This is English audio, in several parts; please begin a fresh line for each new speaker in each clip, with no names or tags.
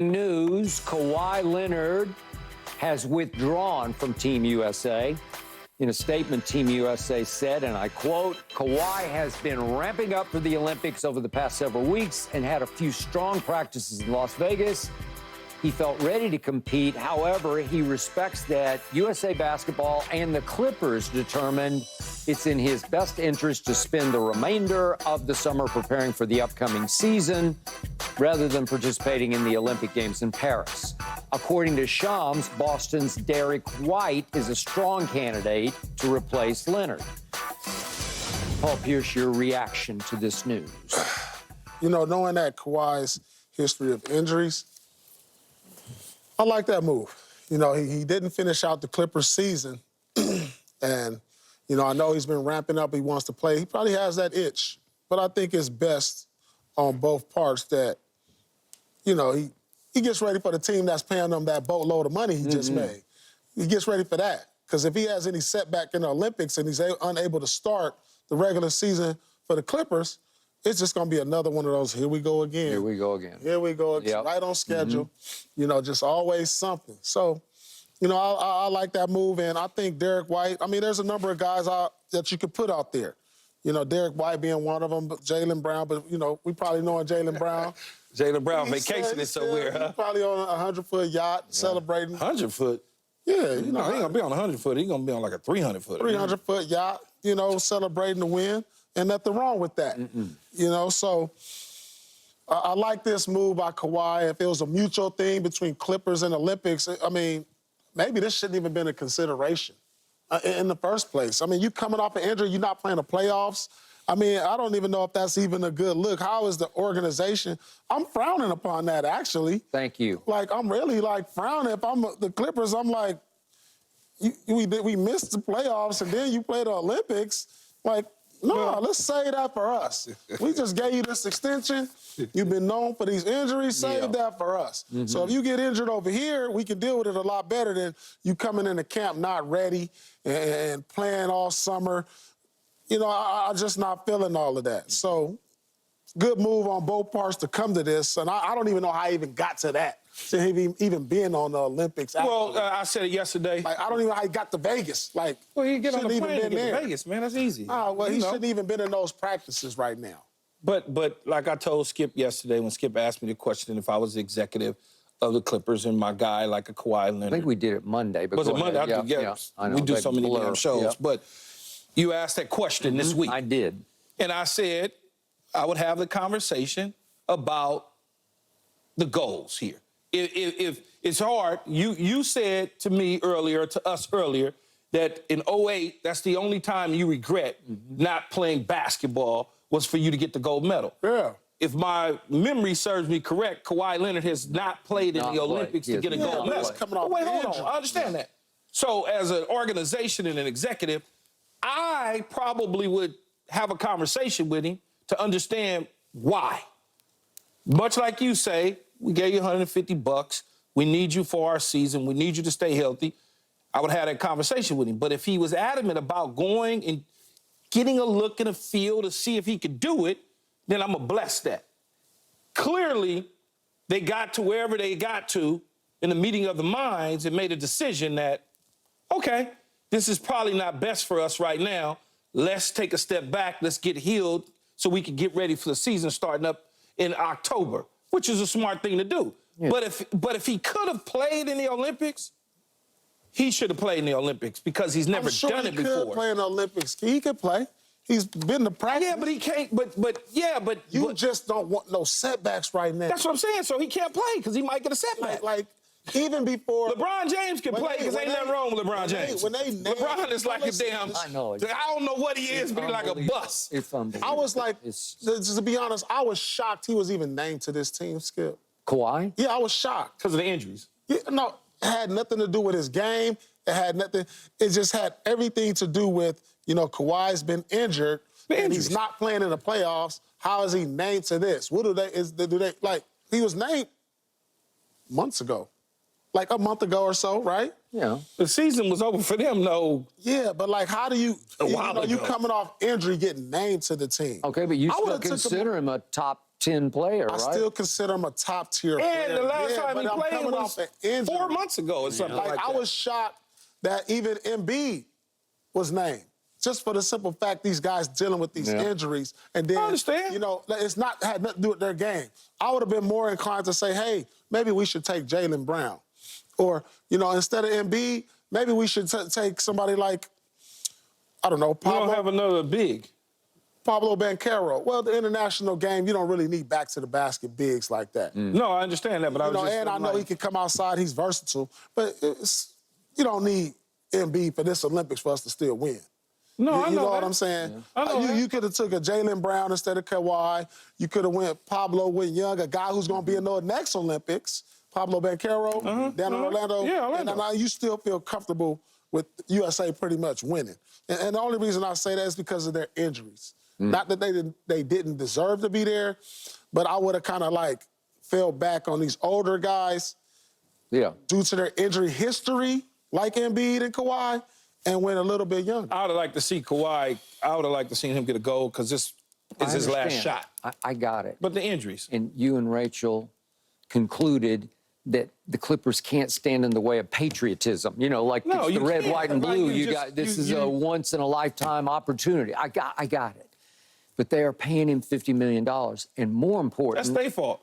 News, Kawhi Leonard has withdrawn from Team USA. In a statement, Team USA said, and I quote, Kawhi has been ramping up for the Olympics over the past several weeks and had a few strong practices in Las Vegas. He felt ready to compete. However, he respects that USA Basketball and the Clippers determined it's in his best interest to spend the remainder of the summer preparing for the upcoming season rather than participating in the Olympic Games in Paris. According to Shams, Boston's Derek White is a strong candidate to replace Leonard. Paul Pierce, your reaction to this news?
You know, knowing that Kawhi's history of injuries, I like that move. You know, he didn't finish out the Clippers season. And, you know, I know he's been ramping up. He wants to play. He probably has that itch. But I think it's best on both parts that, you know, he gets ready for the team that's paying him that boatload of money he just made. He gets ready for that. Because if he has any setback in the Olympics and he's unable to start the regular season for the Clippers, it's just going to be another one of those, here we go again.
Here we go again.
Here we go again. Yep. Right on schedule. You know, just always something. So, you know, I like that move. And I think Derek White, I mean, there's a number of guys that you could put out there. You know, Derek White being one of them, but Jaylen Brown. But, you know, we probably know Jaylen Brown.
Jaylen Brown vacationing somewhere, huh?
He's probably on a 100-foot yacht celebrating.
100-foot?
Yeah, you know.
No, he ain't going to be on a 100-foot. He's going to be on like a 300-foot.
300-foot yacht, you know, celebrating the win. And nothing wrong with that, you know? So I like this move by Kawhi. If it was a mutual thing between Clippers and Olympics, I mean, maybe this shouldn't even been a consideration in the first place. I mean, you coming off an injury, you're not playing the playoffs. I mean, I don't even know if that's even a good look. How is the organization? I'm frowning upon that, actually.
Thank you.
Like, I'm really, like, frowning. If I'm the Clippers, I'm like, we missed the playoffs, and then you play the Olympics. Like, no, let's save that for us. We just gave you this extension. You've been known for these injuries. Save that for us. So if you get injured over here, we can deal with it a lot better than you coming into camp not ready and playing all summer. You know, I'm just not feeling all of that. So good move on both parts to come to this. And I don't even know how I even got to that, to him even being on the Olympics.
Well, I said it yesterday.
Like, I don't even know how he got to Vegas. Like,
well, he get on the plane to get
there.
to Vegas, man. That's easy.
Well, he shouldn't even been in those practices right now.
But like I told Skip yesterday when Skip asked me the question if I was the executive of the Clippers and my guy like a Kawhi Leonard.
I think we did it Monday. But
was it Monday?
Yeah, I know.
We do so many damn shows.
Yep.
But you asked that question this week.
I did.
And I said I would have the conversation about the goals here. If it's hard, you said to me earlier, to us earlier, that in 2008, that's the only time you regret not playing basketball was for you to get the gold medal.
Yeah.
If my memory serves me correct, Kawhi Leonard has not played in the Olympics to get a gold medal. Wait, hold on. I understand that. So as an organization and an executive, I probably would have a conversation with him to understand why. Much like you say, we gave you $150. We need you for our season. We need you to stay healthy. I would have that conversation with him. But if he was adamant about going and getting a look in the field to see if he could do it, then I'm going to bless that. Clearly, they got to wherever they got to in the meeting of the minds and made a decision that, okay, this is probably not best for us right now. Let's take a step back. Let's get healed so we can get ready for the season starting up in October, which is a smart thing to do. Yeah. But if he could have played in the Olympics, he should have played in the Olympics because he's never done it before.
He could play in the Olympics. He could play. He's been to practice.
Yeah, but he can't. But
you just don't want no setbacks right now.
That's what I'm saying. So he can't play because he might get a setback.
Like even before
LeBron James can play because ain't nothing wrong with LeBron James. LeBron is like a damn.
I know.
I don't know what he is, but he's like a bus.
It's unbelievable.
I was like, to be honest, I was shocked he was even named to this team, Skip.
Kawhi?
Yeah, I was shocked.
Because of the injuries.
Yeah, no, it had nothing to do with his game. It had nothing. It just had everything to do with, you know, Kawhi's been injured and he's not playing in the playoffs. How is he named to this? What do they like? He was named months ago, like a month ago or so, right?
Yeah.
The season was over for them, though.
Yeah, but like, how do you coming off injury getting named to the team?
Okay, but you still consider him a top 10 player,
I
right?
still consider him a top-tier player.
And the last time he
but I'm
played
coming
was
off an injury.
4 months ago or something like that.
I was shocked that even Embiid was named. Just for the simple fact these guys dealing with these injuries. And then,
I understand.
you know, it's not had nothing to do with their game. I would have been more inclined to say, hey, maybe we should take Jaylen Brown. Or, you know, instead of Embiid, maybe we should take somebody like, I don't know,
You don't have another big.
Pablo Banchero. Well, the international game, you don't really need back-to-the-basket bigs like that.
No, I understand that, but
I know he can come outside. He's versatile. But you don't need Embiid for this Olympics for us to still win.
No,
you know what I'm saying? You could have took a Jaylen Brown instead of Kawhi. You could have went Pablo with Young, a guy who's going to be in the next Olympics. Pablo Banchero, down in Orlando.
Yeah, Orlando.
And you still feel comfortable with USA pretty much winning. And the only reason I say that is because of their injuries. Not that they didn't deserve to be there, but I would have kind of like fell back on these older guys due to their injury history, like Embiid and Kawhi, and went a little bit younger.
I would have liked to see Kawhi. I would have liked to see him get a goal because this is his last shot.
I got it.
But the injuries.
And you and Rachel concluded that the Clippers can't stand in the way of patriotism. You know, like
No,
it's the red,
can't.
white, and
Like,
blue.
you
This is a once-in-a-lifetime opportunity. I got it. But they are paying him $50 million. And more important...
That's their fault.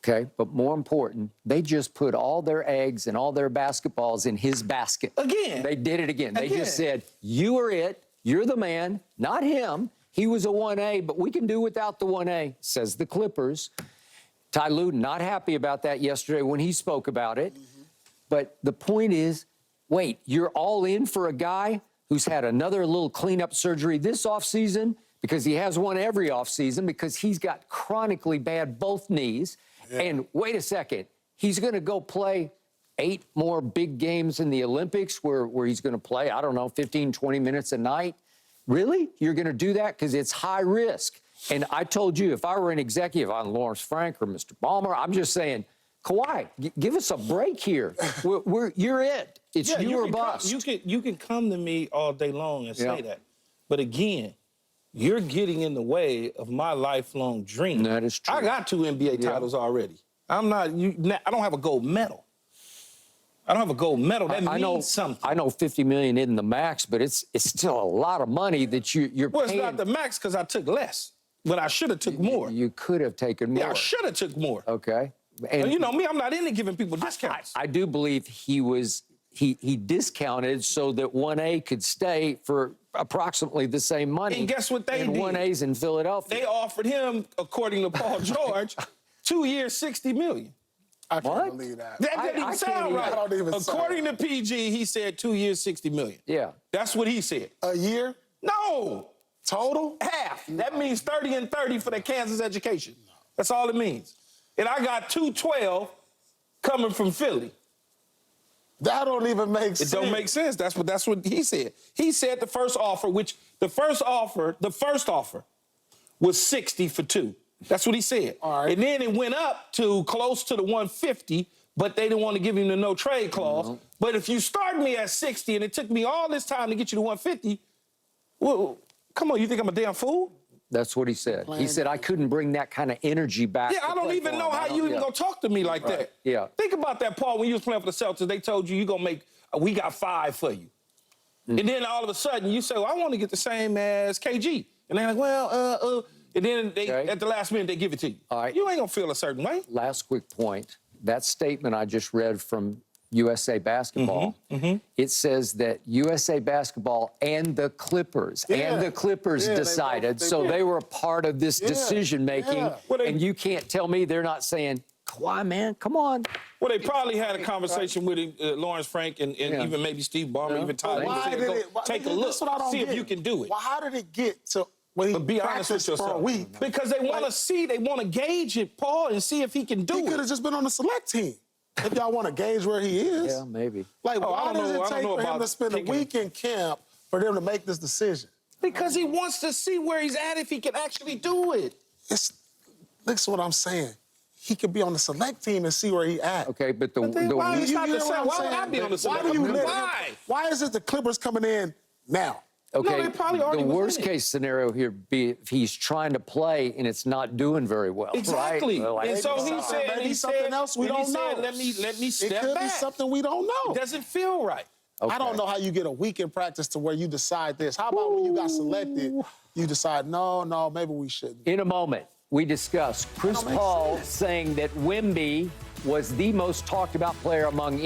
Okay, but more important, they just put all their eggs and all their basketballs in his basket.
Again.
They did it again. They just said, you are it. You're the man, not him. He was a 1A, but we can do without the 1A, says the Clippers. Ty Lue not happy about that yesterday when he spoke about it. But the point is, wait, you're all in for a guy who's had another little cleanup surgery this offseason because he has one every offseason because he's got chronically bad both knees. And wait a second, he's going to go play 8 more big games in the Olympics where he's going to play, I don't know, 15, 20 minutes a night. Really? You're going to do that? Because it's high risk. And I told you, if I were an executive on Lawrence Frank or Mr. Ballmer, I'm just saying, Kawhi, give us a break here. You're it. It's you or bust.
You can come to me all day long and say that. But again, you're getting in the way of my lifelong dream.
That is true.
I got 2 NBA titles already. I don't have a gold medal. I don't have a gold medal. That means something.
I know 50 million isn't the max, but it's still a lot of money that you're
Well,
paying.
it's not the max because I took less, but I should have took more.
You could have taken more.
Yeah, I should have took more.
Okay. And
you know me, I'm not into giving people discounts.
I do believe he discounted so that 1A could stay for approximately the same money.
And guess what they did?
1A's in Philadelphia.
They offered him, according to Paul George, 2 years, $60 million.
I can't believe that.
That didn't even sound right. According to PG, he said 2 years, $60 million.
Yeah.
That's what he said.
A year?
No.
Total?
Half. That means 30 and 30 for the Kansas education. That's all it means. And I got 212 coming from Philly.
That don't even make sense.
It don't make sense. That's what he said. He said the first offer was 60 for 2. That's what he said.
All right.
And then it went up to close to the 150, but they didn't want to give him the no trade clause. Mm-hmm. But if you start me at 60 and it took me all this time to get you to 150, well, come on, you think I'm a damn fool?
That's what he said. He said, I couldn't bring that kind of energy back.
Yeah, I don't even know how you even gonna talk to me like that.
Yeah.
Think about that, Paul, when you was playing for the Celtics, they told you gonna make, we got 5 for you. And then all of a sudden you say, well, I want to get the same as KG. And they're like, well, and then at the last minute they give it to you.
All right.
You ain't gonna feel a certain way.
Last quick point. That statement I just read from USA Basketball, it says that USA Basketball and the Clippers decided, they were a part of this decision-making, and you can't tell me they're not saying, Kawhi, man, come on.
Well, they probably had a conversation with Lawrence Frank and even maybe Steve Ballmer, even Tyler. Take a look, see if you can do it.
Well, how did it get to when he
be honest with yourself.
for a week?
Because they want to see, they want to gauge it, Paul, and see if he can do it.
He could have just been on the select team. If y'all want to gauge where he is.
Yeah, maybe.
Like, why does it take for him to spend a week in camp for them to make this decision?
Because he wants to see where he's at if he can actually do it.
Listen what I'm saying. He could be on the select team and see where he at.
Okay, but
why would I be on the select team?
Why is it the Clippers coming in now?
Okay,
No, they probably already
the
was
worst
in it.
case scenario here be if he's trying to play and it's not doing very well.
Exactly.
Right? Like,
And so he
maybe
said,
maybe something else we don't know.
Let me step
It could
back.
be something we don't know.
It doesn't feel right.
okay.
I don't know how you get a week in practice to where you decide this. How about when you got selected, you decide, no, maybe we shouldn't.
In a moment, we discuss Chris Paul saying that Wemby was the most talked about player among